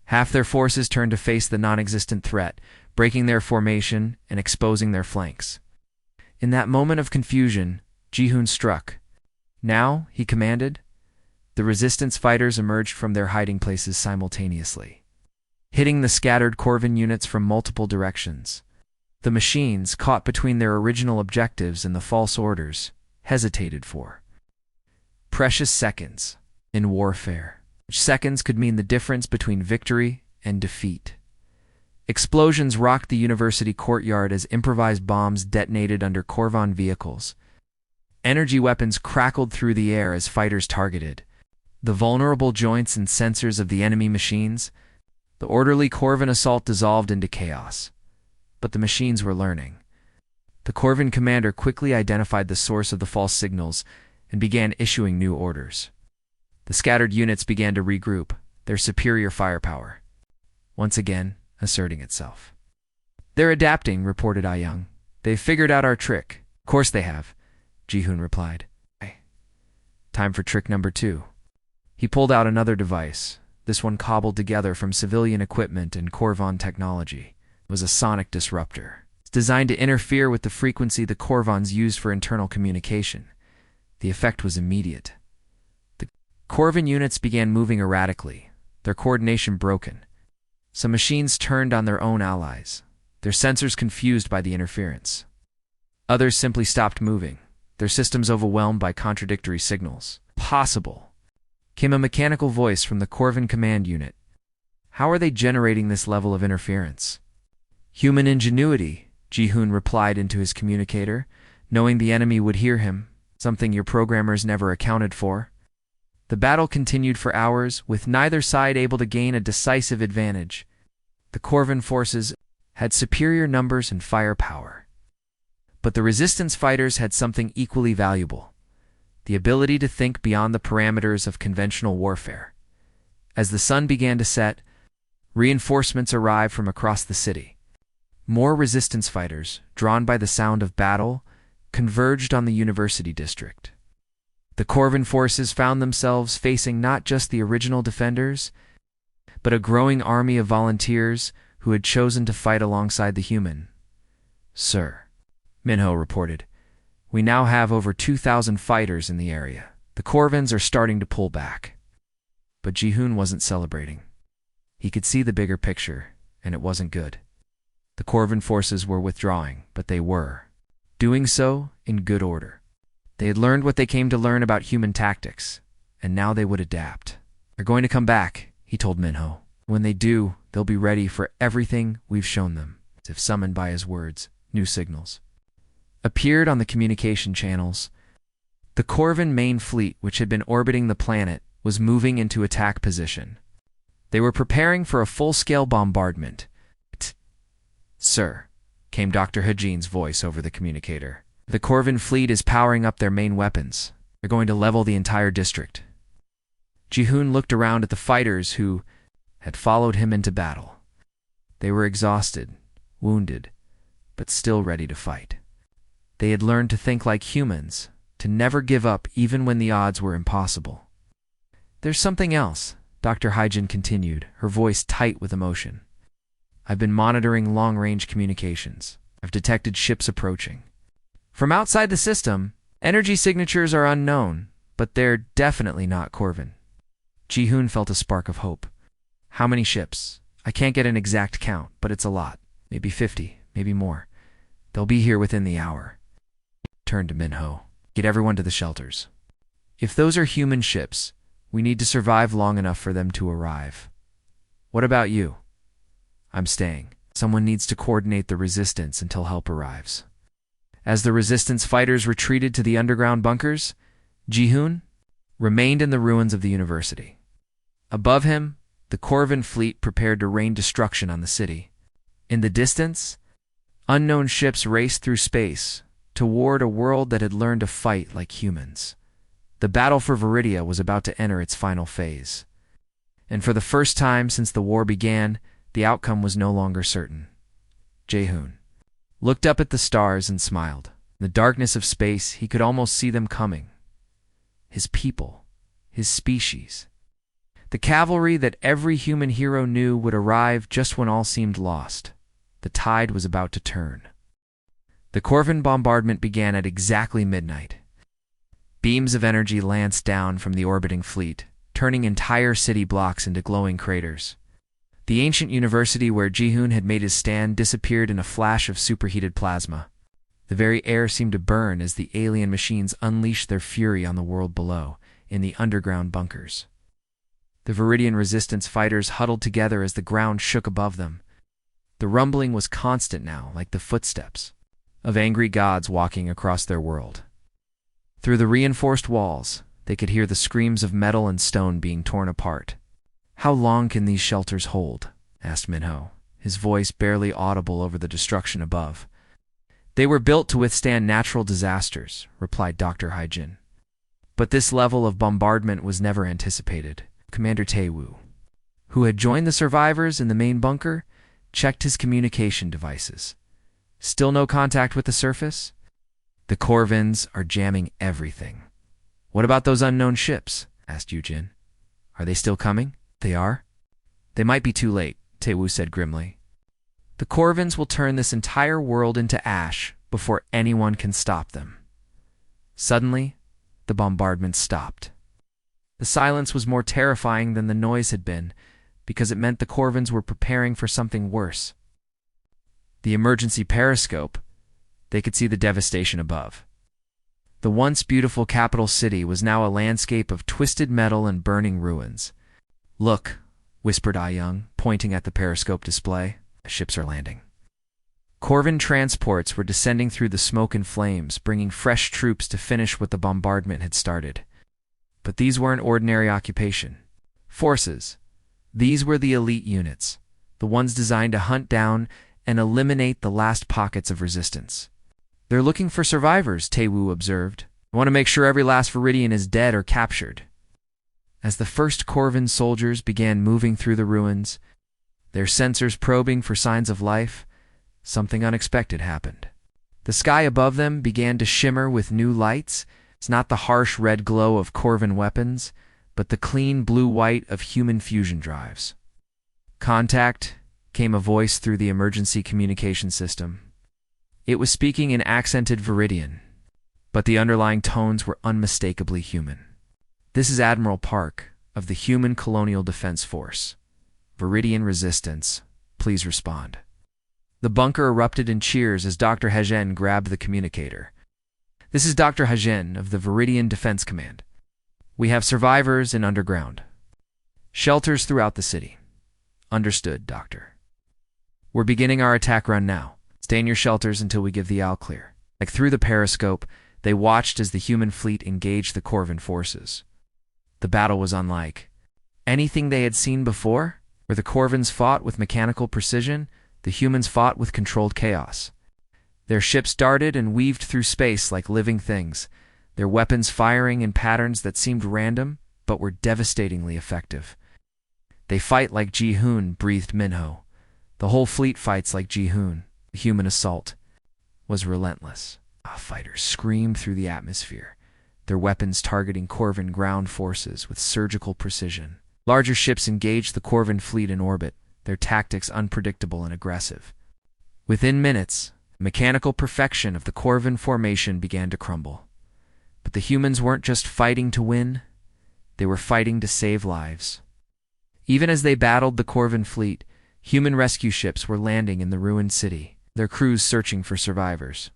Half their forces turned to face the non-existent threat, breaking their formation and exposing their flanks. In that moment of confusion, Ji-hoon struck. "Now," he commanded. The resistance fighters emerged from their hiding places simultaneously, hitting the scattered Corvin units from multiple directions. The machines, caught between their original objectives and the false orders, hesitated for precious seconds in warfare. Seconds could mean the difference between victory and defeat. Explosions rocked the university courtyard as improvised bombs detonated under Corvin vehicles. Energy weapons crackled through the air as fighters targeted the vulnerable joints and sensors of the enemy machines. The orderly Corvin assault dissolved into chaos. But the machines were learning. The Corvin commander quickly identified the source of the false signals and began issuing new orders. The scattered units began to regroup, their superior firepower once again asserting itself. "They're adapting," reported Ah-young. "They've figured out our trick." "Of course they have," Ji-hoon replied. "Time for trick number 2. He pulled out another device, this one cobbled together from civilian equipment and Corvin technology. It was a sonic disruptor. It's designed to interfere with the frequency the Corvins used for internal communication. The effect was immediate. The Corvin units began moving erratically, their coordination broken. Some machines turned on their own allies, their sensors confused by the interference. Others simply stopped moving, their systems overwhelmed by contradictory signals. "Possible," came a mechanical voice from the Corvin command unit. "How are they generating this level of interference?" "Human ingenuity," Ji-hoon replied into his communicator, knowing the enemy would hear him, something your programmers never accounted for. The battle continued for hours, with neither side able to gain a decisive advantage. The Corvin forces had superior numbers and firepower. But the resistance fighters had something equally valuable: the ability to think beyond the parameters of conventional warfare. As the sun began to set, reinforcements arrived from across the city. More resistance fighters, drawn by the sound of battle, converged on the university district. The Corvin forces found themselves facing not just the original defenders, but a growing army of volunteers who had chosen to fight alongside the human. "Sir," Minho reported, "we now have over 2,000 fighters in the area. The Corvins are starting to pull back." But Ji-hoon wasn't celebrating. He could see the bigger picture, and it wasn't good. The Corvin forces were withdrawing, but they were doing so in good order. They had learned what they came to learn about human tactics, and now they would adapt. They're going to come back, he told Minho. When they do, they'll be ready for everything we've shown them. As if summoned by his words, new signals appeared on the communication channels. The Corvin main fleet, which had been orbiting the planet, was moving into attack position. They were preparing for a full-scale bombardment. Sir, came Dr. Hajin's voice over the communicator. The Corvin fleet is powering up their main weapons. They're going to level the entire district. Ji-hoon looked around at the fighters who had followed him into battle. They were exhausted, wounded, but still ready to fight. They had learned to think like humans, to never give up even when the odds were impossible. There's something else, Dr. Hyjin continued, her voice tight with emotion. I've been monitoring long-range communications. I've detected ships approaching. From outside the system, energy signatures are unknown, but they're definitely not Corvin. Ji-hoon felt a spark of hope. How many ships? I can't get an exact count, but it's a lot. Maybe 50, maybe more. They'll be here within the hour. Turned to Minho. Get everyone to the shelters. If those are human ships, we need to survive long enough for them to arrive. What about you? I'm staying. Someone needs to coordinate the resistance until help arrives. As the resistance fighters retreated to the underground bunkers, Ji-hoon remained in the ruins of the university. Above him, the Corvin fleet prepared to rain destruction on the city. In the distance, unknown ships raced through space toward a world that had learned to fight like humans. The battle for Viridia was about to enter its final phase. And for the first time since the war began, the outcome was no longer certain. Ji-hoon looked up at the stars and smiled. In the darkness of space, he could almost see them coming. His people, his species. The cavalry that every human hero knew would arrive just when all seemed lost. The tide was about to turn. The Corvin bombardment began at exactly midnight. Beams of energy lanced down from the orbiting fleet, turning entire city blocks into glowing craters. The ancient university where Ji-hoon had made his stand disappeared in a flash of superheated plasma. The very air seemed to burn as the alien machines unleashed their fury on the world below, in the underground bunkers. The Viridian resistance fighters huddled together as the ground shook above them. The rumbling was constant now, like the footsteps of angry gods walking across their world. Through the reinforced walls, they could hear the screams of metal and stone being torn apart. How long can these shelters hold? Asked Minho, his voice barely audible over the destruction above. They were built to withstand natural disasters, replied Dr. Hyjin. But this level of bombardment was never anticipated. Commander Tae-woo, who had joined the survivors in the main bunker, checked his communication devices. Still no contact with the surface? The Corvins are jamming everything. What about those unknown ships? Asked Yujin. Are they still coming? They are? They might be too late, Tae-woo said grimly. The Corvins will turn this entire world into ash before anyone can stop them. Suddenly, the bombardment stopped. The silence was more terrifying than the noise had been, because it meant the Corvins were preparing for something worse. The emergency periscope, they could see the devastation above. The once beautiful capital city was now a landscape of twisted metal and burning ruins. Look, whispered Ah-young, pointing at the periscope display. The ships are landing. Corvin transports were descending through the smoke and flames, bringing fresh troops to finish what the bombardment had started. But these weren't ordinary occupation forces. These were the elite units, the ones designed to hunt down and eliminate the last pockets of resistance. They're looking for survivors, Tae-woo observed. I want to make sure every last Viridian is dead or captured. As the first Corvin soldiers began moving through the ruins, their sensors probing for signs of life, something unexpected happened. The sky above them began to shimmer with new lights. It's not the harsh red glow of Corvin weapons, but the clean blue-white of human fusion drives. Contact, came a voice through the emergency communication system. It was speaking in accented Viridian, but the underlying tones were unmistakably human. This is Admiral Park of the Human Colonial Defense Force. Viridian Resistance, please respond. The bunker erupted in cheers as Dr. Hajin grabbed the communicator. This is Dr. Hajin of the Viridian Defense Command. We have survivors in underground. Shelters throughout the city. Understood, Doctor. We're beginning our attack run now. Stay in your shelters until we give the all clear. Like through the periscope, they watched as the human fleet engaged the Corvin forces. The battle was unlike anything they had seen before. Where the Corvins fought with mechanical precision, the humans fought with controlled chaos. Their ships darted and weaved through space like living things, their weapons firing in patterns that seemed random but were devastatingly effective. They fight like Ji-hoon, breathed Minho. The whole fleet fights like Ji-hoon. The human assault was relentless. Fighters screamed through the atmosphere, their weapons targeting Corvin ground forces with surgical precision. Larger ships engaged the Corvin fleet in orbit, their tactics unpredictable and aggressive. Within minutes, mechanical perfection of the Corvin formation began to crumble. But the humans weren't just fighting to win, they were fighting to save lives. Even as they battled the Corvin fleet, human rescue ships were landing in the ruined city, their crews searching for survivors.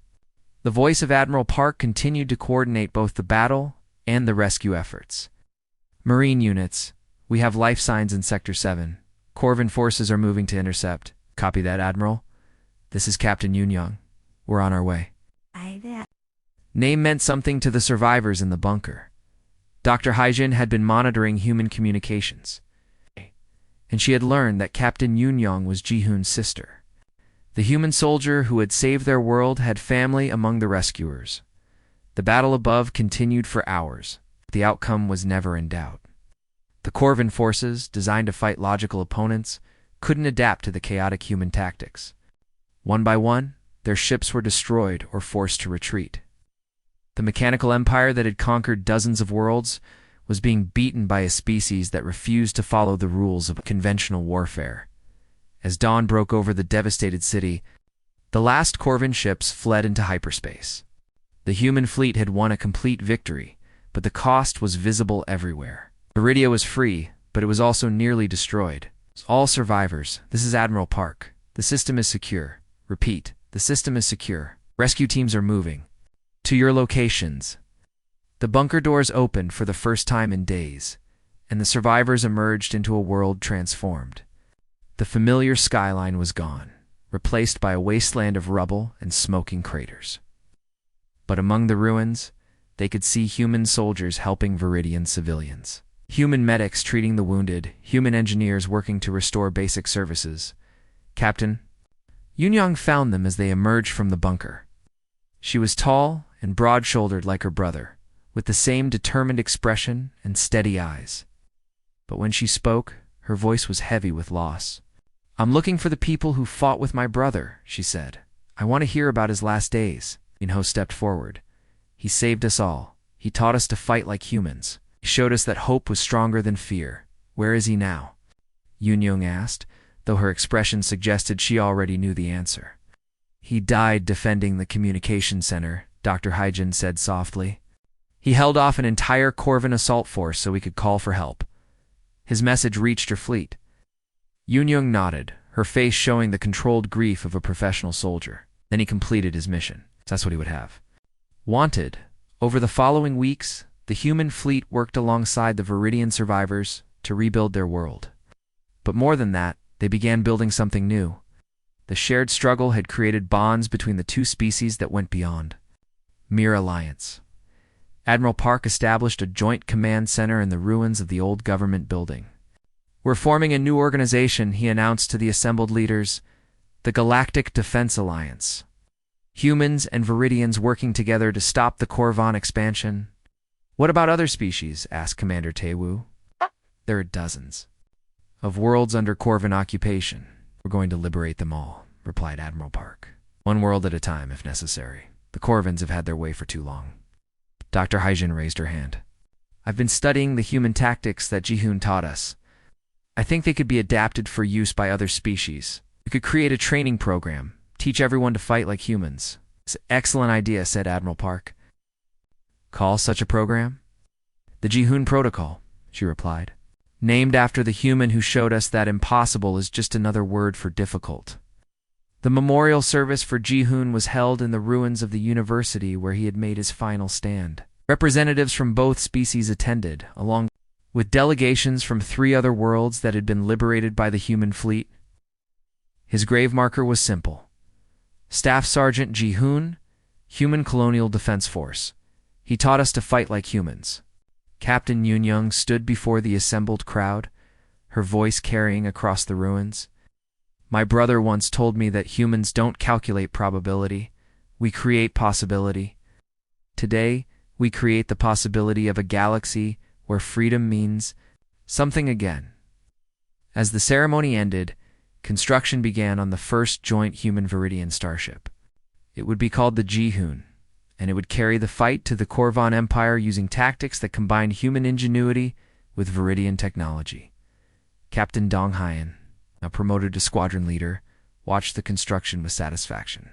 The voice of Admiral Park continued to coordinate both the battle and the rescue efforts. Marine units, we have life signs in Sector 7. Corvin forces are moving to intercept. Copy that, Admiral. This is Captain Yoon-young. We're on our way. Name meant something to the survivors in the bunker. Dr. Haijin had been monitoring human communications, and she had learned that Captain Yoon-young was Ji-hoon's sister. The human soldier who had saved their world had family among the rescuers. The battle above continued for hours. The outcome was never in doubt. The Corvin forces, designed to fight logical opponents, couldn't adapt to the chaotic human tactics. One by one, their ships were destroyed or forced to retreat. The mechanical empire that had conquered dozens of worlds was being beaten by a species that refused to follow the rules of conventional warfare. As dawn broke over the devastated city, the last Corvin ships fled into hyperspace. The human fleet had won a complete victory, but the cost was visible everywhere. Viridia was free, but it was also nearly destroyed. All survivors, this is Admiral Park. The system is secure. Repeat, the system is secure. Rescue teams are moving. To your locations. The bunker doors opened for the first time in days, and the survivors emerged into a world transformed. The familiar skyline was gone, replaced by a wasteland of rubble and smoking craters. But among the ruins, they could see human soldiers helping Viridian civilians. Human medics treating the wounded, human engineers working to restore basic services. Captain Yoon-young found them as they emerged from the bunker. She was tall and broad-shouldered like her brother, with the same determined expression and steady eyes. But when she spoke, her voice was heavy with loss. I'm looking for the people who fought with my brother, she said. I want to hear about his last days. Minho stepped forward. He saved us all. He taught us to fight like humans. He showed us that hope was stronger than fear. Where is he now? Yoon-young asked, though her expression suggested she already knew the answer. He died defending the communication center, Dr. Haijin said softly. He held off an entire Corvin assault force so we could call for help. His message reached her fleet. Yoon-young nodded, her face showing the controlled grief of a professional soldier. Then he completed his mission. That's what he would have. Wanted. Over the following weeks, the human fleet worked alongside the Viridian survivors to rebuild their world. But more than that, they began building something new. The shared struggle had created bonds between the two species that went beyond mere alliance. Admiral Park established a joint command center in the ruins of the old government building. We're forming a new organization, he announced to the assembled leaders, the Galactic Defense Alliance. Humans and Viridians working together to stop the Corvin expansion. What about other species? Asked Commander Tae-woo. There are dozens of worlds under Corvin occupation. We're going to liberate them all, replied Admiral Park. One world at a time, if necessary. The Corvins have had their way for too long. Dr. Haijin raised her hand. I've been studying the human tactics that Ji-hoon taught us. I think they could be adapted for use by other species. We could create a training program, teach everyone to fight like humans. It's an excellent idea, said Admiral Park. Call such a program? The Ji-hoon Protocol, she replied. Named after the human who showed us that impossible is just another word for difficult. The memorial service for Ji-hoon was held in the ruins of the university where he had made his final stand. Representatives from both species attended, along with delegations from 3 other worlds that had been liberated by the human fleet. His grave marker was simple: Staff Sergeant Ji-hoon, Human Colonial Defense Force. He taught us to fight like humans. Captain Yoon-young stood before the assembled crowd, her voice carrying across the ruins. My brother once told me that humans don't calculate probability, we create possibility. Today, we create the possibility of a galaxy where freedom means something again. As the ceremony ended, construction began on the first joint human Viridian starship. It would be called the Ji-hoon, and it would carry the fight to the Korvan Empire using tactics that combined human ingenuity with Viridian technology. Captain Dong Hyen, now promoted to squadron leader, watched the construction with satisfaction.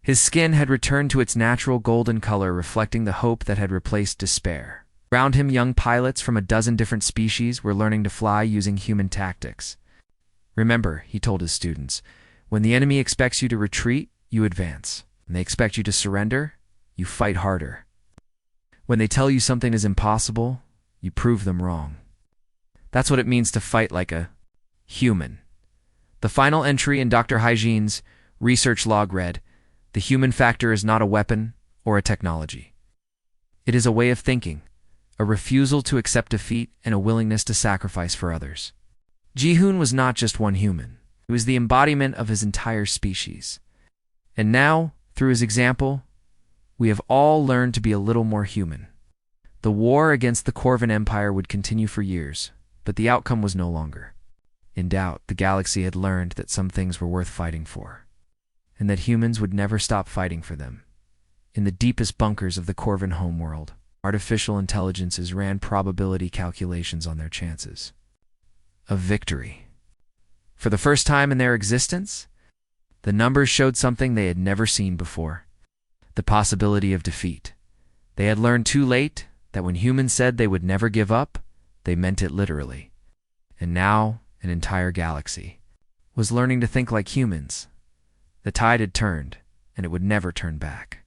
His skin had returned to its natural golden color, reflecting the hope that had replaced despair. Around him, young pilots from a dozen different species were learning to fly using human tactics. Remember, he told his students, when the enemy expects you to retreat, you advance. When they expect you to surrender, you fight harder. When they tell you something is impossible, you prove them wrong. That's what it means to fight like a human. The final entry in Dr. Hygien's research log read, "The human factor is not a weapon or a technology. It is a way of thinking, a refusal to accept defeat, and a willingness to sacrifice for others." Ji-hoon was not just one human. He was the embodiment of his entire species. And now, through his example, we have all learned to be a little more human. The war against the Korvan Empire would continue for years, but the outcome was no longer in doubt. The galaxy had learned that some things were worth fighting for, and that humans would never stop fighting for them. In the deepest bunkers of the Korvan homeworld, artificial intelligences ran probability calculations on their chances of victory. For the first time in their existence, the numbers showed something they had never seen before: the possibility of defeat. They had learned too late that when humans said they would never give up, they meant it literally. And now, an entire galaxy was learning to think like humans. The tide had turned, and it would never turn back.